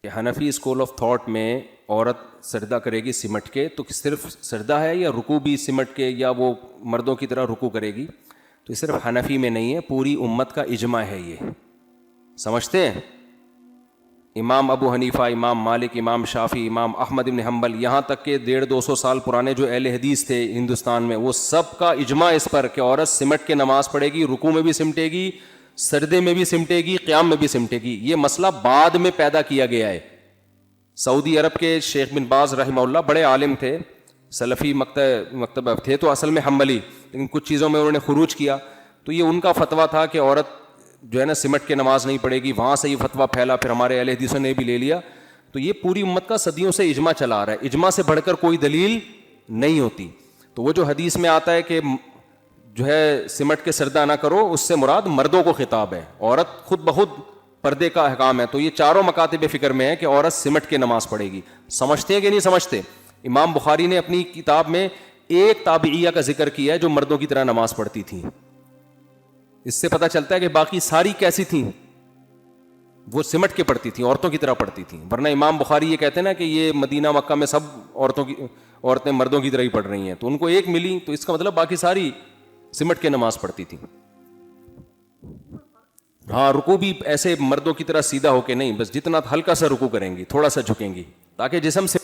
کہ حنفی school of thought میں عورت سجدہ کرے گی سمٹ کے، تو صرف سجدہ ہے یا رکوع بھی سمٹ کے، یا وہ مردوں کی طرح رکوع کرے گی؟ تو یہ صرف حنفی میں نہیں ہے، پوری امت کا اجماع ہے یہ، سمجھتے ہیں؟ امام ابو حنیفہ، امام مالک، امام شافعی، امام احمد بن حنبل، یہاں تک کہ 150-200 سال پرانے جو اہل حدیث تھے ہندوستان میں، وہ سب کا اجماع اس پر کہ عورت سمٹ کے نماز پڑھے گی، رکوع میں بھی سمٹے گی، سجدے میں بھی سمٹے گی، قیام میں بھی سمٹے گی۔ یہ مسئلہ بعد میں پیدا کیا گیا ہے۔ سعودی عرب کے شیخ بن باز رحمہ اللہ بڑے عالم تھے، سلفی مکتب تھے تو اصل میں حنبلی، لیکن کچھ چیزوں میں انہوں نے خروج کیا، تو یہ ان کا فتویٰ تھا کہ عورت جو ہے نا سمٹ کے نماز نہیں پڑھے گی، وہاں سے یہ فتویٰ پھیلا، پھر ہمارے اہل حدیثوں نے بھی لے لیا۔ تو یہ پوری امت کا صدیوں سے اجماع چلا آ رہا ہے، اجماع سے بڑھ کر کوئی دلیل نہیں ہوتی۔ تو وہ جو حدیث میں آتا ہے کہ جو ہے سمٹ کے سجدہ نہ کرو، اس سے مراد مردوں کو خطاب ہے، عورت خود بخود پردے کا احکام ہے۔ تو یہ چاروں مکاتب فکر میں ہے کہ عورت سمٹ کے نماز پڑھے گی۔ سمجھتے ہیں کہ نہیں سمجھتے؟ امام بخاری نے اپنی کتاب میں ایک تابعیہ کا ذکر کیا ہے جو مردوں کی طرح نماز پڑھتی تھیں، اس سے پتہ چلتا ہے کہ باقی ساری کیسی تھیں، وہ سمٹ کے پڑھتی تھیں، عورتوں کی طرح پڑھتی تھیں۔ ورنہ امام بخاری یہ کہتے ہیں نا کہ یہ مدینہ مکہ میں سب عورتیں مردوں کی طرح ہی پڑھ رہی ہیں، تو ان کو ایک ملی، تو اس کا مطلب باقی ساری سمٹ کے نماز پڑھتی تھیں۔ ہاں، رکوع بھی ایسے مردوں کی طرح سیدھا ہو کے نہیں، بس جتنا ہلکا سا رکوع کریں گی، تھوڑا سا جھکیں گی تاکہ جسم سے